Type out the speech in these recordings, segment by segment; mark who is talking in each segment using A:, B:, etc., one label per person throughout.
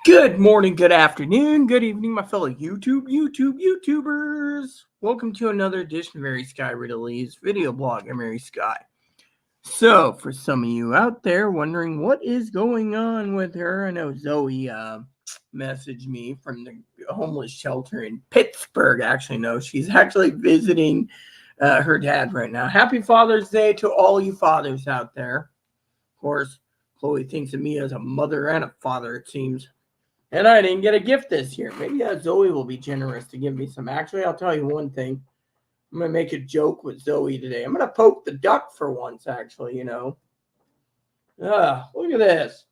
A: Good morning, good afternoon, good evening, my fellow YouTubers. Welcome to another edition of Mary Sky Riddley's video blog. I'm Mary Sky. So, for some of you out there wondering what is going on with her, I know Zoe messaged me from the homeless shelter in Pittsburgh. Actually, no, she's actually visiting her dad right now. Happy Father's Day to all you fathers out there. Of course, Chloe thinks of me as a mother and a father, it seems. And I didn't get a gift this year. Maybe Zoe will be generous to give me some. Actually, I'll tell you one thing. I'm going to make a joke with Zoe today. I'm going to poke the duck for once, actually, look at this.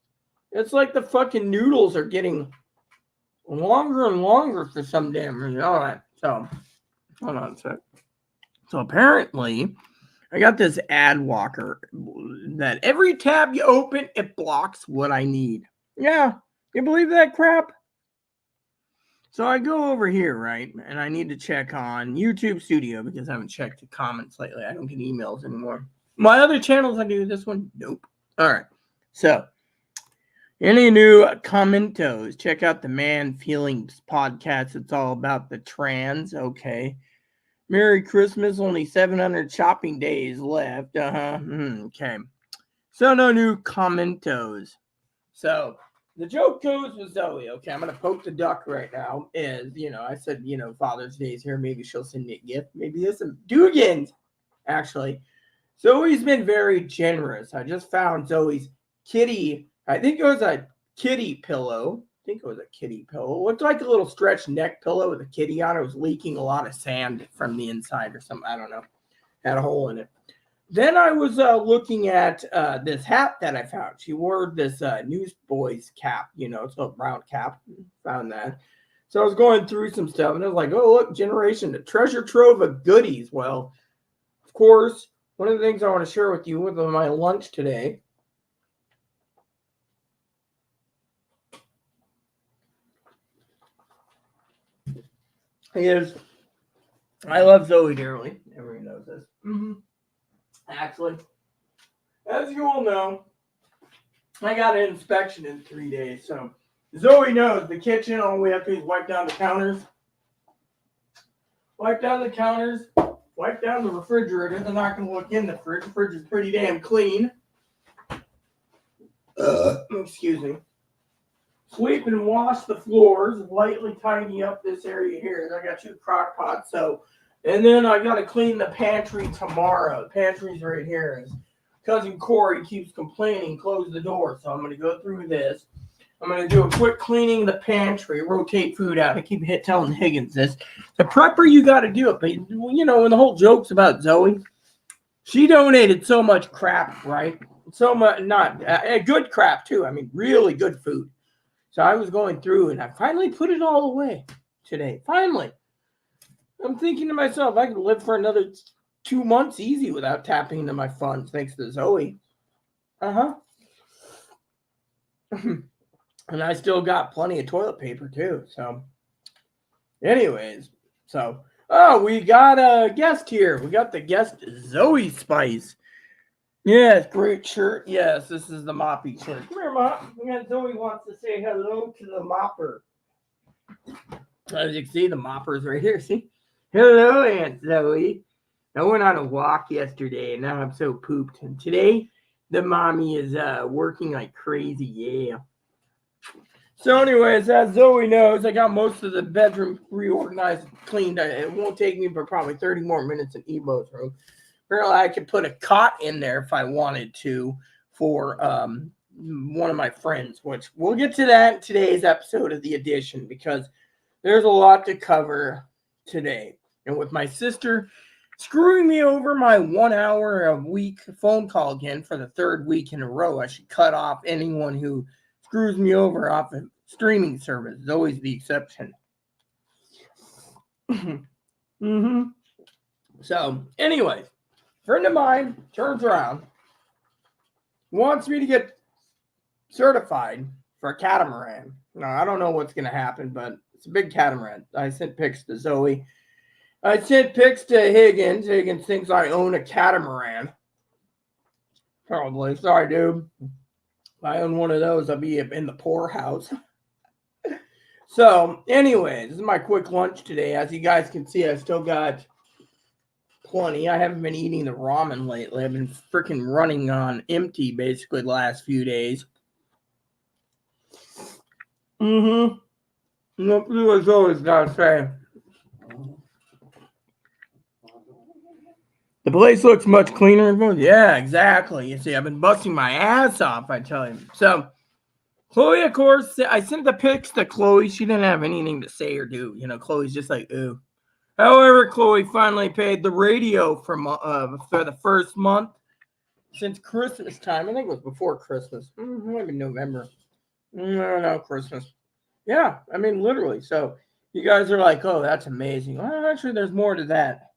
A: It's like the fucking noodles are getting longer and longer for some damn reason. All right, so, hold on a sec. So, apparently, I got this ad blocker that every tab you open, it blocks what I need. Yeah. You believe that crap? So I go over here, right? And I need to check on YouTube Studio because I haven't checked the comments lately. I don't get emails anymore. My other channels, I do. This one, nope. All right. So, any new commentos? Check out the Man Feelings podcast. It's all about the trans. Okay. Merry Christmas. Only 700 shopping days left. Okay. So, no new commentos. So, the joke goes with Zoe. Okay, I'm going to poke the duck right now. I said, Father's Day's here. Maybe she'll send me a gift. Maybe there's some Dugans. Actually, Zoe's been very generous. I just found Zoe's kitty. I think it was a kitty pillow. It looked like a little stretched neck pillow with a kitty on it. It was leaking a lot of sand from the inside or something. I don't know. Had a hole in it. Then I was looking at this hat that I found. She wore this Newsboys cap, it's a brown cap. Found that. So I was going through some stuff, and I was like, oh, look, generation, a treasure trove of goodies. Well, of course, one of the things I want to share with you with my lunch today is I love Zoe dearly. Everyone knows this. Actually, as you all know, I got an inspection in 3 days. So Zoe knows the kitchen, all we have to do is wipe down the counters. Wipe down the refrigerator. They're not going to look in the fridge. The fridge is pretty damn clean. Excuse me. Sweep and wash the floors. Lightly tidy up this area here. I got 2 crock pots. And then I got to clean the pantry tomorrow. The pantry's right here. Cousin Corey keeps complaining, close the door. So I'm going to go through this. I'm going to do a quick cleaning of the pantry, rotate food out. I keep telling Higgins this. The prepper, you got to do it. But, when the whole joke's about Zoe, she donated so much crap, right? So much, not good crap, too. I mean, really good food. So I was going through, and I finally put it all away today. Finally. I'm thinking to myself, I could live for another 2 months easy without tapping into my funds, thanks to Zoe. And I still got plenty of toilet paper, too. So, anyways. We got a guest here. We got the guest, Zoe Spice. Yes, great shirt. Yes, this is the Moppy shirt. Come here, Mop. Zoe wants to say hello to the Mopper. As you can see, the Mopper's right here. See? Hello, Aunt Zoe. I went on a walk yesterday, and now I'm so pooped. And today, the mommy is working like crazy. Yeah. So anyways, as Zoe knows, I got most of the bedroom reorganized and cleaned. It won't take me but probably 30 more minutes in Ebo's room. Apparently, I could put a cot in there if I wanted to for one of my friends, which we'll get to that in today's episode of The Edition because there's a lot to cover today. And with my sister screwing me over my 1 hour a week phone call again for the 3rd week in a row, I should cut off anyone who screws me over off a streaming service. It's always the exception. So, anyways, friend of mine turns around, wants me to get certified for a catamaran. Now, I don't know what's going to happen, but it's a big catamaran. I sent pics to Zoe. I sent pics to Higgins. Higgins thinks I own a catamaran. Probably. Sorry, dude. If I own one of those, I'll be in the poorhouse. So, anyways, this is my quick lunch today. As you guys can see, I still got plenty. I haven't been eating the ramen lately. I've been freaking running on empty basically the last few days. Nope, as always gotta say. The place looks much cleaner. Yeah, exactly. You see, I've been busting my ass off, I tell you. So, Chloe, of course, I sent the pics to Chloe. She didn't have anything to say or do. You know, Chloe's just like, ooh. However, Chloe finally paid the radio for the first month since Christmas time. I think it was before Christmas. Maybe November. No, Christmas. Yeah, I mean, literally. So you guys are like, oh, that's amazing. Well, actually, there's more to that.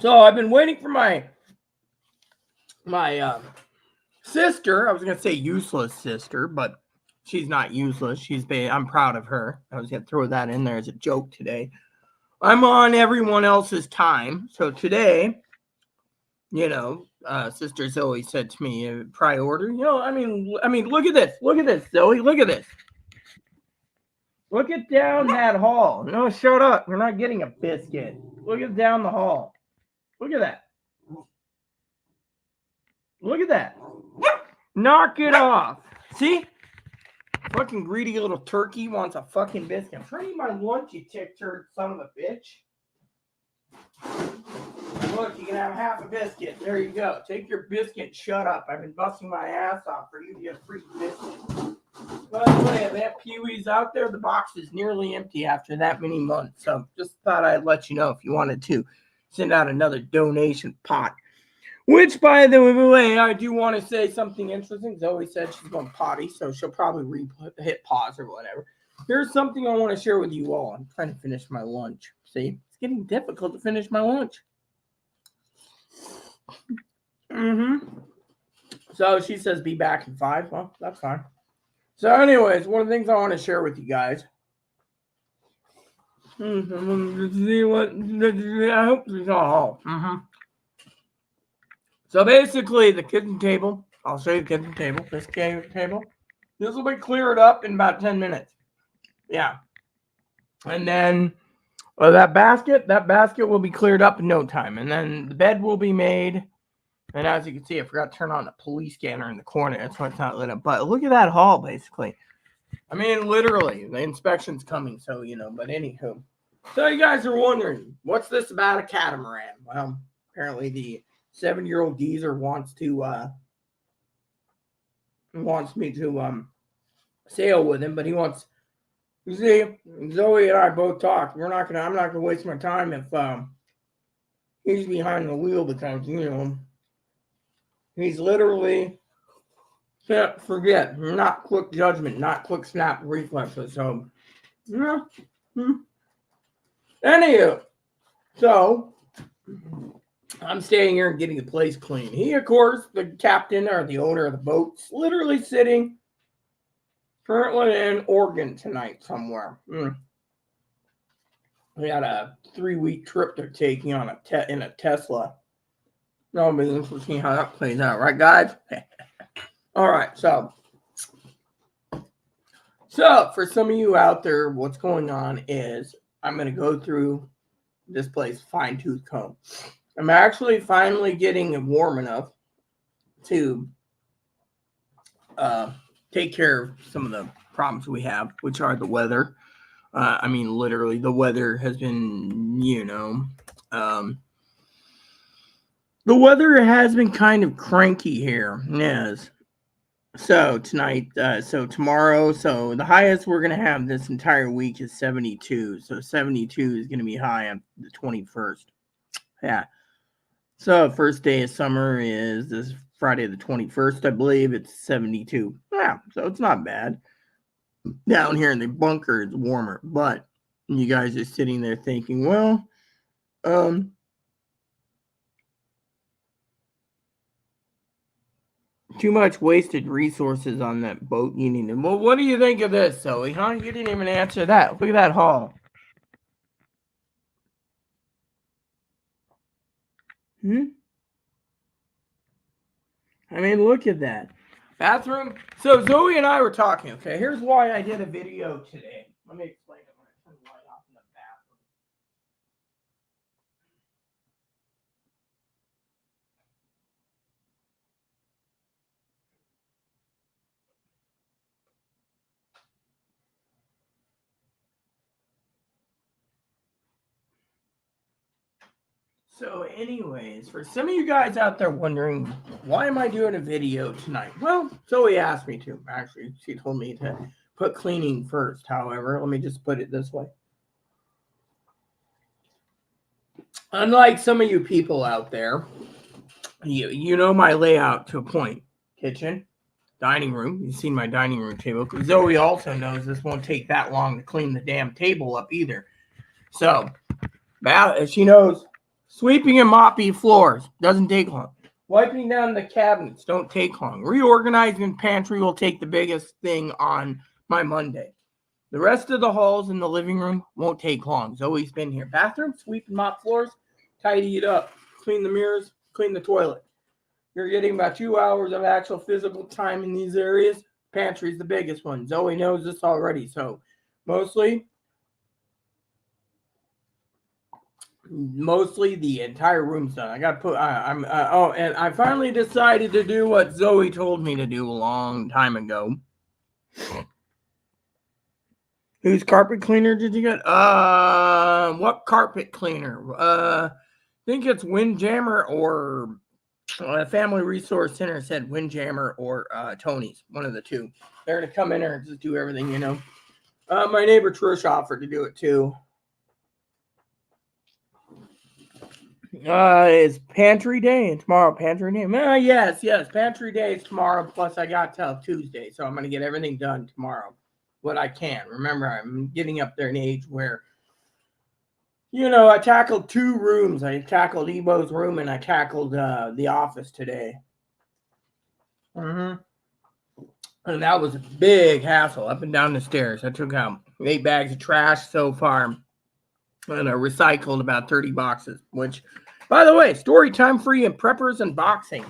A: So I've been waiting for my sister. I was gonna say useless sister, but she's not useless. I'm proud of her. I was gonna throw that in there as a joke today. I'm on everyone else's time, so today, Sister Zoe said to me, priority. I mean, look at this. Look at this, Zoe. Look at this. Look it down that hall. No, shut up. You're not getting a biscuit. Look it down the hall. Look at that. Look at that. Knock it off. See? Fucking greedy little turkey wants a fucking biscuit. I'm trying to eat my lunch, you tick-turd son of a bitch. Look, you can have half a biscuit. There you go. Take your biscuit. Shut up. I've been busting my ass off for you to get a free biscuit. By the way, that Pee-wee's out there. The box is nearly empty after that many months. So just thought I'd let you know if you wanted to send out another donation pot. Which, by the way, I do want to say something interesting. Zoe said she's going potty, so she'll probably hit pause or whatever. Here's something I want to share with you all. I'm trying to finish my lunch. See, it's getting difficult to finish my lunch. So she says be back in 5. Well, that's fine. So anyways, one of the things I want to share with you guys. I hope it's all. So basically, the kitchen table. I'll show you the kitchen table. This table. This will be cleared up in about 10 minutes. Yeah. And then that basket will be cleared up in no time. And then the bed will be made. And as you can see, I forgot to turn on the police scanner in the corner. That's why it's not lit up. But look at that hall, basically. I mean, literally, the inspection's coming, so, but anywho. So you guys are wondering, what's this about a catamaran? Well, apparently the 7-year-old geezer wants me to sail with him, but he wants, you see, Zoe and I both talked. I'm not gonna waste my time if he's behind the wheel because, he's literally, can't forget, not quick judgment, not quick snap reflexes. So, Anywho, so I'm staying here and getting the place clean. He, of course, the captain or the owner of the boat's literally sitting currently in Oregon tonight somewhere. We had a 3-week trip they're taking on in a Tesla. That'll be interesting how that plays out, right, guys? All right, so for some of you out there, what's going on is I'm going to go through this place fine-tooth comb. I'm actually finally getting it warm enough to take care of some of the problems we have, which are the weather. Literally, the weather has been, the weather has been kind of cranky here. Yes. So tomorrow, so the highest we're going to have this entire week is 72. So 72 is going to be high on the 21st. Yeah. So first day of summer is this Friday the 21st, I believe. It's 72. Yeah, so it's not bad. Down here in the bunker, it's warmer. But you guys are sitting there thinking, well, too much wasted resources on that boat. You need to. Well, what do you think of this, Zoe? Huh? You didn't even answer that. Look at that haul. I mean, look at that. Bathroom. So Zoe and I were talking. Okay, here's why I did a video today. Let me explain it when I turn the light off in the bathroom. So, anyways, for some of you guys out there wondering, why am I doing a video tonight? Well, Zoe asked me to. Actually, she told me to put cleaning first. However, let me just put it this way. Unlike some of you people out there, you know my layout to a point. Kitchen, dining room. You've seen my dining room table. Zoe also knows this won't take that long to clean the damn table up either. So, she knows sweeping and mopping floors doesn't take long. Wiping down the cabinets don't take long. Reorganizing the pantry will take the biggest thing on my Monday. The rest of the halls in the living room won't take long. Zoe's been here. Bathroom, sweep and mop floors, tidy it up, clean the mirrors, clean the toilet. You're getting about 2 hours of actual physical time in these areas. Pantry's the biggest one. Zoe knows this already. So mostly the entire room's done. I got to put. And I finally decided to do what Zoe told me to do a long time ago. Whose carpet cleaner did you get? What carpet cleaner? I think it's Windjammer or Family Resource Center said Windjammer or Tony's. One of the two. They're gonna come in there and just do everything, you know. My neighbor Trish offered to do it too. It's pantry day and tomorrow pantry day. Yes, pantry day is tomorrow. Plus, I got till Tuesday, so I'm gonna get everything done tomorrow. What I can. Remember, I'm getting up there in age where, you know, I tackled 2 rooms. I tackled Ebo's room and I tackled the office today. And that was a big hassle up and down the stairs. I took out 8 bags of trash so far, and I recycled about 30 boxes, which, by the way, story time for you in preppers and boxing.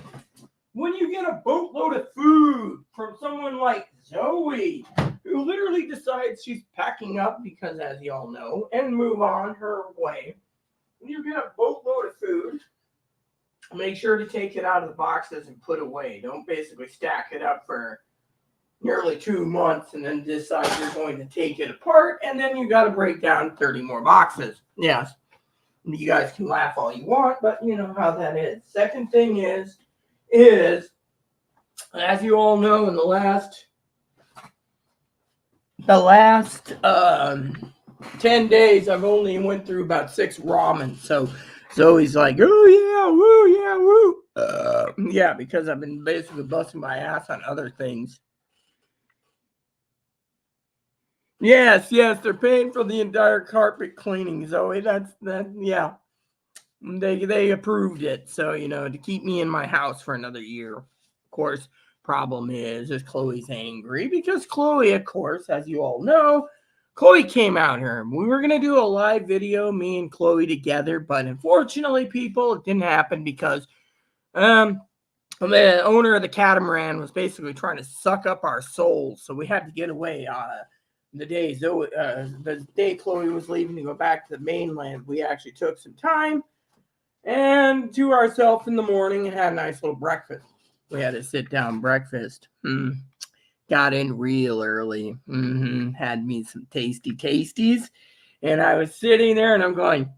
A: When you get a boatload of food from someone like Zoe, who literally decides she's packing up because, as you all know, and move on her way, when you get a boatload of food, make sure to take it out of the boxes and put away. Don't basically stack it up for nearly 2 months and then decide you're going to take it apart, and then you got to break down 30 more boxes. Yes, you guys can laugh all you want, but you know how that is. Second thing is as you all know, in the last 10 days, I've only went through about 6 ramen. So Zoe's like, oh yeah, woo, yeah, woo. Yeah, because I've been basically busting my ass on other things. Yes, they're paying for the entire carpet cleaning, Zoe. Yeah. They approved it, so you know, to keep me in my house for another year. Of course, problem is Chloe's angry because Chloe, of course, as you all know, Chloe came out here. We were gonna do a live video, me and Chloe together, but unfortunately, people, it didn't happen because the owner of the catamaran was basically trying to suck up our souls, so we had to get away. The day Chloe was leaving to go back to the mainland, we actually took some time and to ourselves in the morning and had a nice little breakfast. We had a sit-down breakfast. Got in real early. Had me some tasty tasties. And I was sitting there and I'm going,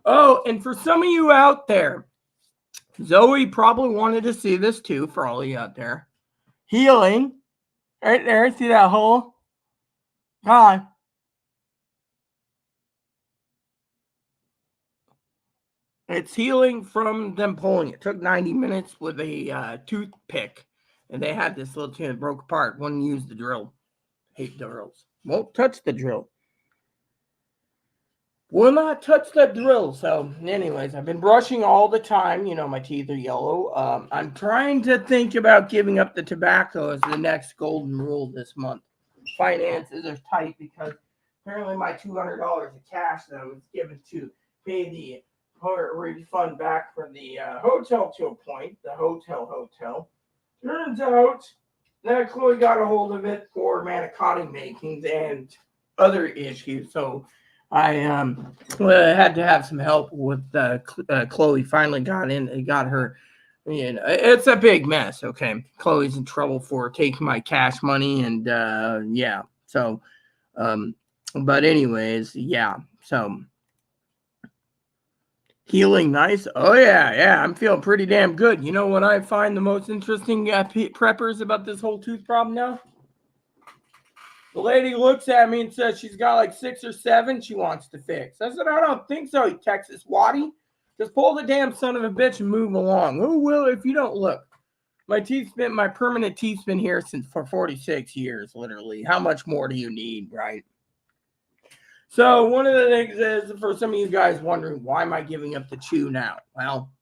A: oh, and for some of you out there, Zoe probably wanted to see this too, for all of you out there. Healing. Right there. See that hole? Come on. It's healing from them pulling. It took 90 minutes with a toothpick. And they had this little thing that broke apart. One used the drill. Hate drills. Won't touch the drill. Will not touch that drill. So, anyways, I've been brushing all the time. You know, my teeth are yellow. I'm trying to think about giving up the tobacco as the next golden rule this month. Finances are tight because apparently my $200 of cash that I was given to pay the refund back for the hotel to a point, the hotel, Turns out that Chloe got a hold of it for manicotti makings and other issues. So I had to have some help with Chloe. Finally got her. You know, it's a big mess. Okay, Chloe's in trouble for taking my cash money, and yeah. So, but anyways, yeah. So healing nice. Oh yeah. I'm feeling pretty damn good. You know what I find the most interesting preppers about this whole tooth problem now? The lady looks at me and says she's got like 6 or 7 she wants to fix. I said, I don't think so, you Texas Waddy. Just pull the damn son of a bitch and move along. Who will if you don't look? My permanent teeth's been here for 46 years, literally. How much more do you need, right? So one of the things is, for some of you guys wondering, why am I giving up the chew now? Well,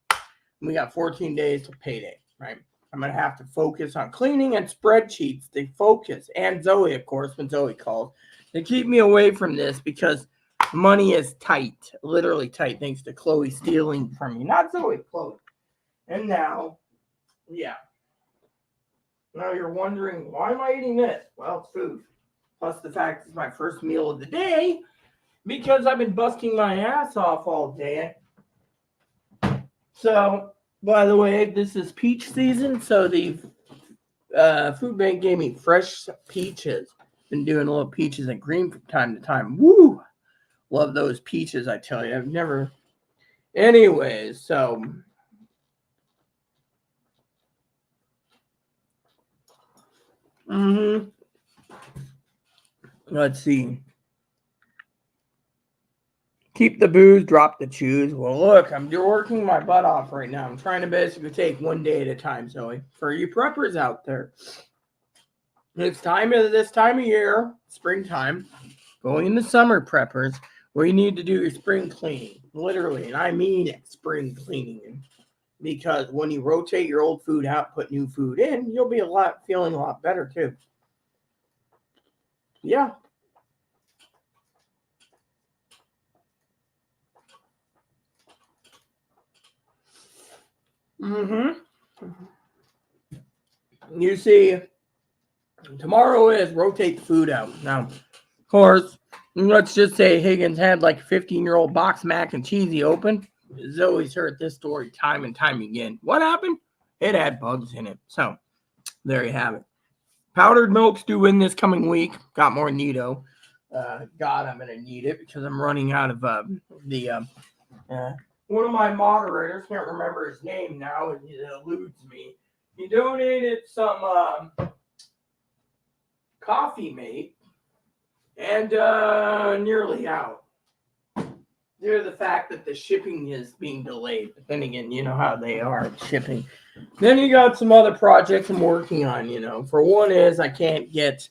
A: we got 14 days to payday, right? I'm going to have to focus on cleaning and spreadsheets. They focus. And Zoe, of course, when Zoe calls. They keep me away from this because money is tight. Literally tight, thanks to Chloe stealing from me. Not Zoe, Chloe. And now, yeah. Now you're wondering, why am I eating this? Well, it's food. Plus the fact it's my first meal of the day because I've been busting my ass off all day. So, by the way, this is peach season, so the food bank gave me fresh peaches. Been doing a little peaches and cream from time to time. Woo! Love those peaches, I tell you. I've never... Anyways, so... Let's see. Keep the booze, drop the chews. Well, look, I'm working my butt off right now. I'm trying to basically take one day at a time, Zoe. For you preppers out there, it's this time of year, springtime, going into summer preppers, where you need to do your spring cleaning, literally, and I mean it, spring cleaning. Because when you rotate your old food out, put new food in, you'll be feeling a lot better too. Yeah. You see, tomorrow is rotate the food out. Now, of course, let's just say Higgins had like a 15-year-old box mac and cheesy open. Zoe's heard this story time and time again. What happened? It had bugs in it. So, there you have it. Powdered milk's due in this coming week. Got more Nido. God, I'm going to need it because I'm running out of one of my moderators, can't remember his name now, and it eludes me. He donated some Coffee Mate and nearly out due to the fact that the shipping is being delayed. But then again, you know how they are shipping. Then you got some other projects I'm working on, you know. For one is I can't get...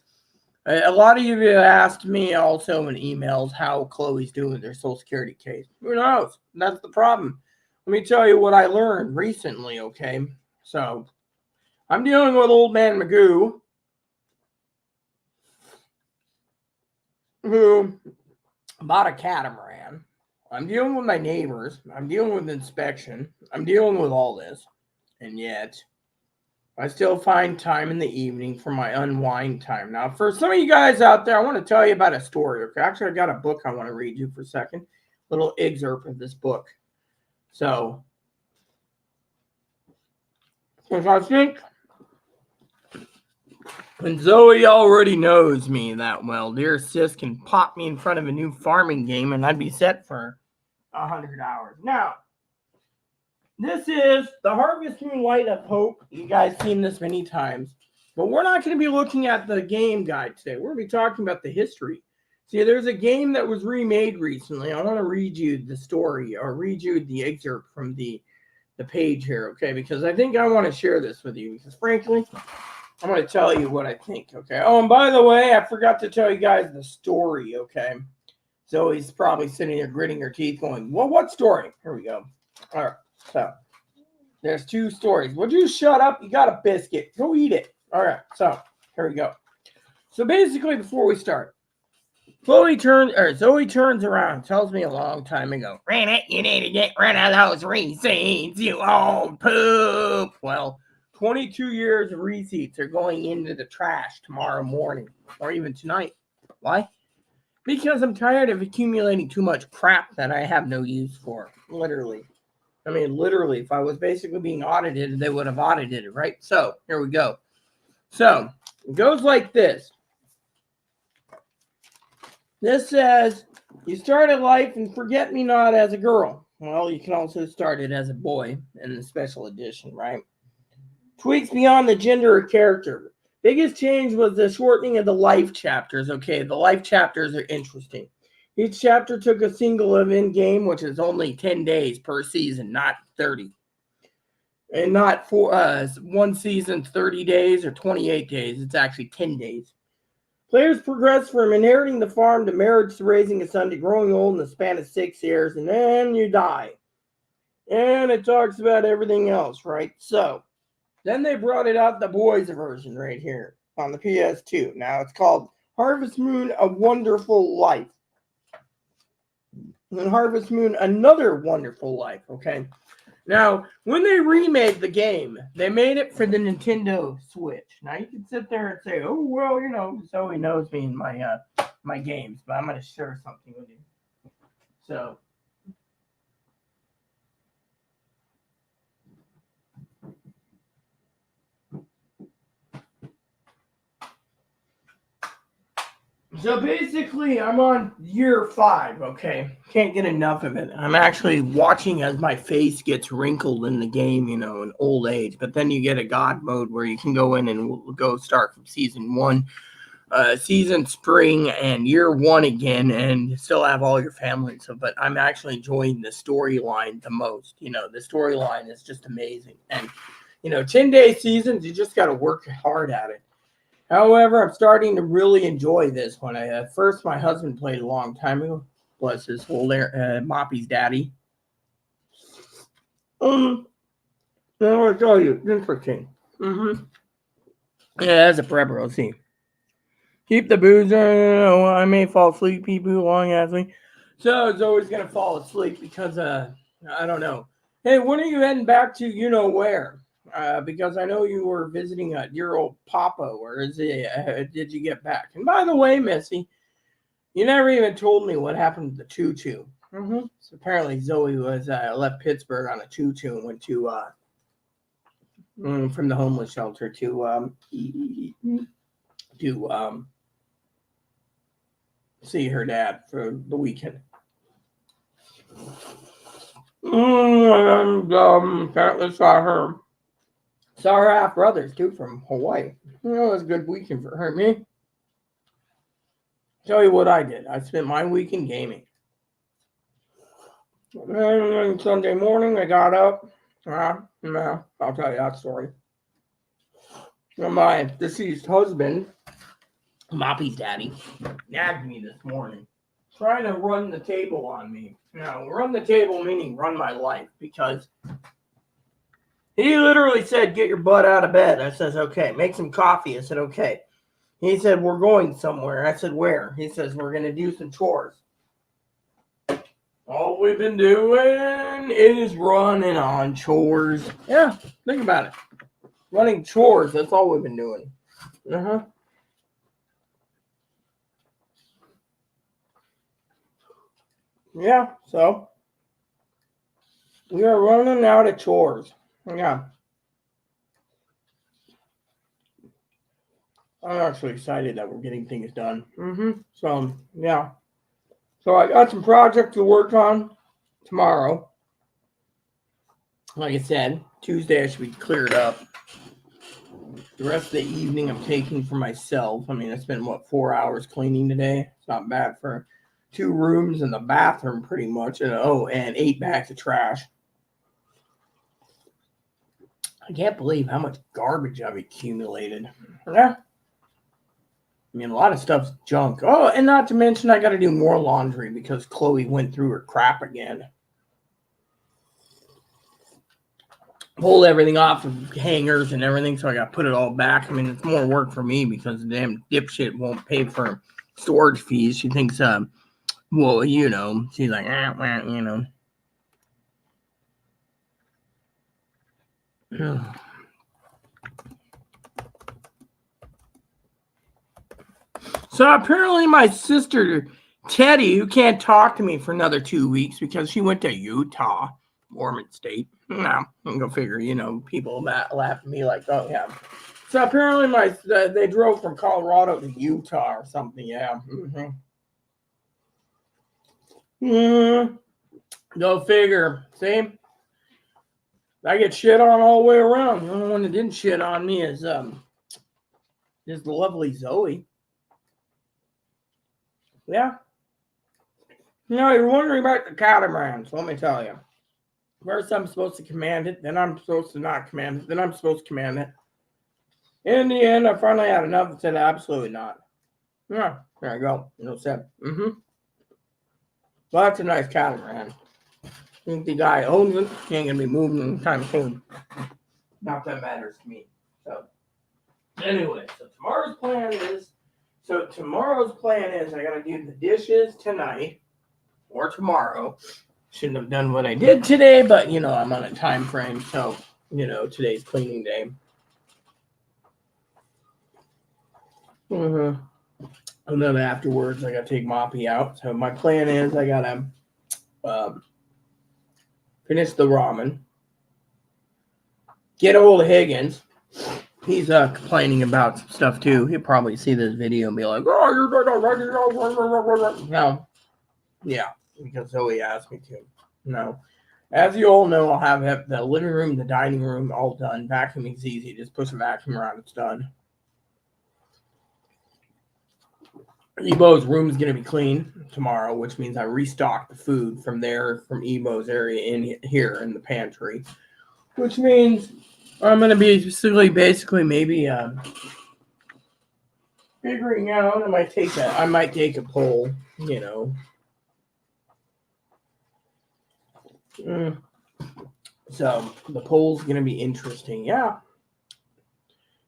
A: A lot of you asked me also in emails how Chloe's doing with their Social Security case. Who knows? That's the problem. Let me tell you what I learned recently, okay? So, I'm dealing with old man Magoo, who bought a catamaran. I'm dealing with my neighbors. I'm dealing with inspection. I'm dealing with all this. And yet, I still find time in the evening for my unwind time. Now, for some of you guys out there, I want to tell you about a story. Okay, actually, I got a book I want to read you for a second. Little excerpt of this book. So, because I think, and Zoe already knows me that well, dear sis can pop me in front of a new farming game and I'd be set for 100 hours. Now, this is the Harvest Moon Light of Hope. You guys seen this many times. But we're not going to be looking at the game guide today. We're going to be talking about the history. See, there's a game that was remade recently. I want to read you the story or read you the excerpt from the page here, okay? Because I think I want to share this with you. Because frankly, I'm going to tell you what I think, okay? Oh, and by the way, I forgot to tell you guys the story, okay? Zoe's probably sitting there gritting her teeth going, well, what story? Here we go. All right. So, there's 2 stories. Would you shut up? You got a biscuit. Go eat it. All right. So, here we go. So, basically, before we start, Zoe turns around, tells me a long time ago, Rennet, you need to get rid of those receipts, you old poop. Well, 22 years of receipts are going into the trash tomorrow morning or even tonight. Why? Because I'm tired of accumulating too much crap that I have no use for. Literally. I mean, literally, if I was basically being audited, they would have audited it, right? So, here we go. So, it goes like this. This says, you started life and forget me not as a girl. Well, you can also start it as a boy in the special edition, right? Tweaks beyond the gender or character. Biggest change was the shortening of the life chapters. Okay, the life chapters are interesting. Each chapter took a single event game, which is only 10 days per season, not 30. And not for one season, 30 days or 28 days. It's actually 10 days. Players progress from inheriting the farm to marriage to raising a son to growing old in the span of 6 years, and then you die. And it talks about everything else, right? So, then they brought it out the boys version right here on the PS2. Now it's called Harvest Moon: A Wonderful Life. And Harvest Moon: Another Wonderful Life, okay? Now, when they remade the game, they made it for the Nintendo Switch. Now, you can sit there and say, oh, well, you know, Zoe knows me in my games, but I'm going to share something with you. So, basically, I'm on year 5, okay? Can't get enough of it. I'm actually watching as my face gets wrinkled in the game, you know, in old age. But then you get a God mode where you can go in and go start from season 1, season spring, and year 1 again, and still have all your family. So, but I'm actually enjoying the storyline the most. You know, the storyline is just amazing. And, you know, 10-day seasons, you just got to work hard at it. However, I'm starting to really enjoy this one. At first, my husband played a long time ago. Bless his whole Moppy's daddy. I want to tell you, interesting. Yeah, that's a prepper. Let's see. Keep the booze. I may fall asleep. People long as me. So it's always gonna fall asleep because I don't know. Hey, when are you heading back to you know where? Because I know you were visiting your old papa, or is it? Did you get back? And by the way, Missy, you never even told me what happened to the tutu. So apparently Zoe was left Pittsburgh on a tutu and went to from the homeless shelter to see her dad for the weekend. And apparently saw her half brothers too from Hawaii. You know, it was a good weekend for her. Me, tell you what I did. I spent my weekend gaming. And then Sunday morning, I got up. I'll tell you that story. My deceased husband, Moppy's daddy, nagged me this morning, trying to run the table on me. Now, run the table meaning run my life, because he literally said, get your butt out of bed. I says, okay. Make some coffee. I said, okay. He said, we're going somewhere. I said, where? He says, we're going to do some chores. All we've been doing is running on chores. Yeah, think about it. Running chores, that's all we've been doing. Yeah, so we are running out of chores. Yeah. I'm actually excited that we're getting things done. So, yeah. So I got some projects to work on tomorrow. Like I said, Tuesday I should be cleared up. The rest of the evening I'm taking for myself. I mean, I spent, 4 hours cleaning today. It's not bad for 2 rooms and the bathroom pretty much. And 8 bags of trash. I can't believe how much garbage I've accumulated. Yeah. I mean, a lot of stuff's junk. Oh, and not to mention I got to do more laundry because Chloe went through her crap again. Pulled everything off of hangers and everything, so I got to put it all back. I mean, it's more work for me because the damn dipshit won't pay for storage fees. She thinks, well, you know, she's like, you know. So apparently my sister Teddy, who can't talk to me for another 2 weeks because she went to Utah, Mormon State. Now, go figure. People laugh at me like, oh yeah. So apparently they drove from Colorado to Utah or something. Yeah. Go figure. See, I get shit on all the way around. The only one that didn't shit on me is the lovely Zoe. Yeah. You're wondering about the catamarans. Let me tell you. First, I'm supposed to command it. Then I'm supposed to not command it. Then I'm supposed to command it. In the end, I finally had enough and said, absolutely not. Yeah, there you go. Said, Well, that's a nice catamaran. I think the guy owns it. He ain't going to be moving anytime soon. Not that matters to me. So, anyway, tomorrow's plan is I got to do the dishes tonight or tomorrow. Shouldn't have done what I did today, but, I'm on a time frame. So, today's cleaning day. And then afterwards, I got to take Moppy out. So my plan is I got to finish the ramen. Get old Higgins. He's complaining about some stuff too. He'll probably see this video and be like, "Oh, you're not." No, yeah, because Zoe asked me to. No, as you all know, I'll have the living room, the dining room all done. Vacuuming's easy. Just push a vacuum around, it's done. Ebo's room is going to be clean tomorrow, which means I restock the food from Ebo's area in here in the pantry, which means I'm going to be basically maybe figuring out. I might take a poll, So the poll's going to be interesting, yeah.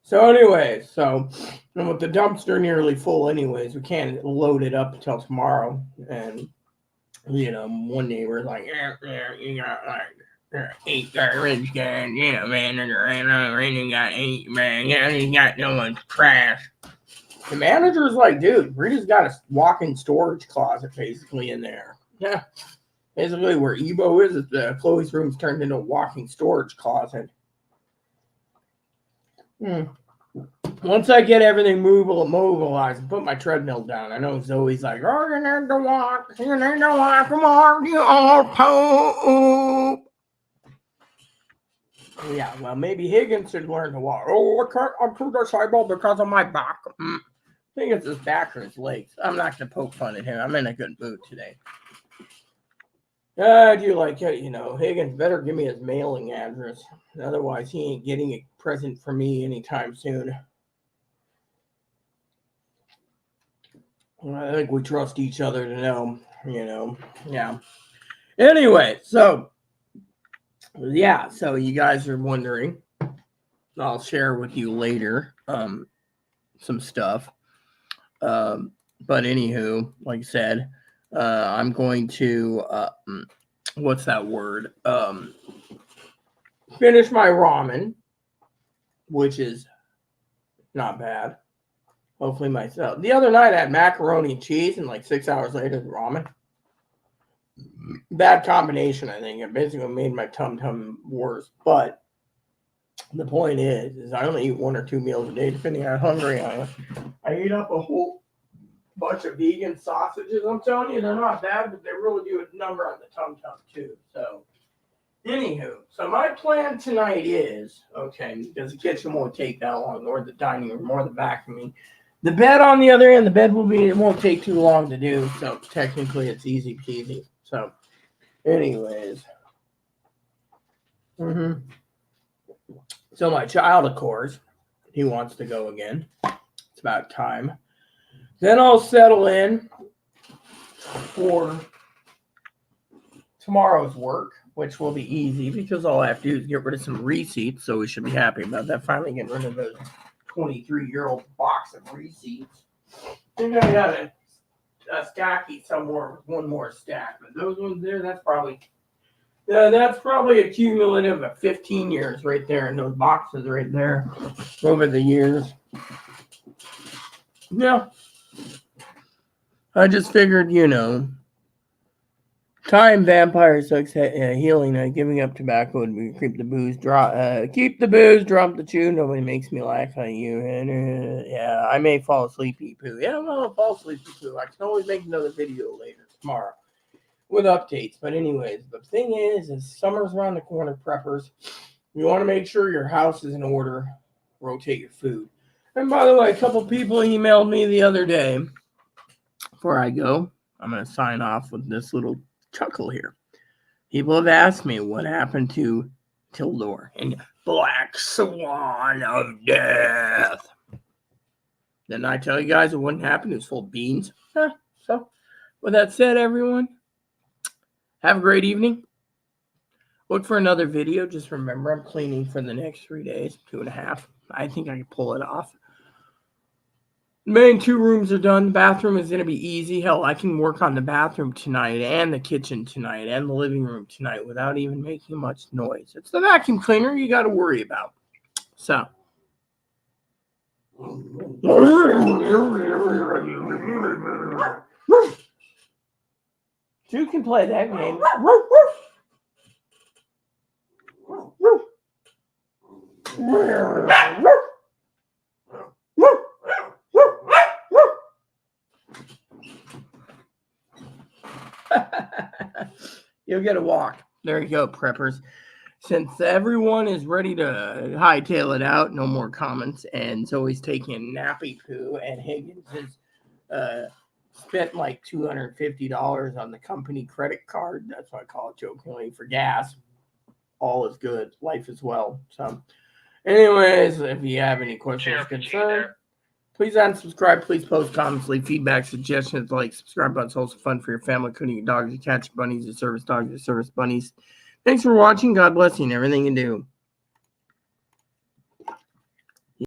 A: So anyway, and with the dumpster nearly full anyways, we can't load it up until tomorrow. And, one neighbor's like, you got like 8 garbage cans, man, and I really got 8, man. You got no one's trash. The manager's like, dude, Rita's got a walk-in storage closet basically in there. Yeah. Basically where Ebo is, Chloe's room's turned into a walking storage closet. Once I get everything mobilized and put my treadmill down, I know Zoe's like, oh, you need to walk more, you old poop. Yeah, well, maybe Higgins should learn to walk. Oh, I can't do the sidewalk because of my back. I think it's his back or his legs. I'm not going to poke fun at him. I'm in a good mood today. Do you like it? Higgins better give me his mailing address. Otherwise, he ain't getting a present from me anytime soon. I think we trust each other to know, Yeah. Anyway, so you guys are wondering. I'll share with you later some stuff. But anywho, like I said, I'm going to what's that word? Finish my ramen, which is not bad. Hopefully myself. The other night I had macaroni and cheese, and like 6 hours later, ramen. Bad combination, I think. It basically made my tum worse. But the point is I only eat 1 or 2 meals a day, depending on how hungry I am. I eat up a whole bunch of vegan sausages. I'm telling you, they're not bad, but they really do a number on the tum too. So, anywho, my plan tonight is, because the kitchen won't take that long, or the dining room, or the vacuuming. The bed on the other end, it won't take too long to do, so technically it's easy peasy. So, anyways. So my child, of course, he wants to go again. It's about time. Then I'll settle in for tomorrow's work, which will be easy because all I have to do is get rid of some receipts, so we should be happy about that. Finally getting rid of those 23-year-old box of receipts. I think I got a stacky somewhere with one more stack, but those ones there, that's probably a cumulative of 15 years right there in those boxes right there over the years. Yeah. I just figured, time vampire sucks healing. Giving up tobacco would keep the booze, drop the chew. Nobody makes me laugh at you. And yeah, I may fall asleep, poo. Yeah, I'll fall asleep, poo. I can always make another video later tomorrow with updates. But anyways, the thing is summer's around the corner, preppers. You want to make sure your house is in order. Rotate your food. And by the way, a couple people emailed me the other day. Before I go, I'm going to sign off with this little chuckle here. People have asked me what happened to Tildor and Black Swan of Death. Didn't I tell you guys it wouldn't happen? It was full of beans. So, with that said, everyone, have a great evening. Look for another video. Just remember, I'm cleaning for the next 3 days, 2.5. I think I can pull it off. The main 2 rooms are done. The bathroom is going to be easy. Hell, I can work on the bathroom tonight and the kitchen tonight and the living room tonight without even making much noise. It's the vacuum cleaner you got to worry about. So. You can play that game. You'll get a walk. There you go, preppers. Since everyone is ready to hightail it out, no more comments, and Zoe's taking nappy poo, and Higgins has spent like $250 on the company credit card. That's what I call it jokingly, for gas. All is good. Life is well. So, anyways, if you have any questions, concerns, please unsubscribe. Please post comments, leave feedback, suggestions, like, subscribe buttons. Also fun for your family, including your dogs, your cats, your bunnies, your service dogs, your service bunnies. Thanks for watching. God bless you and everything you do.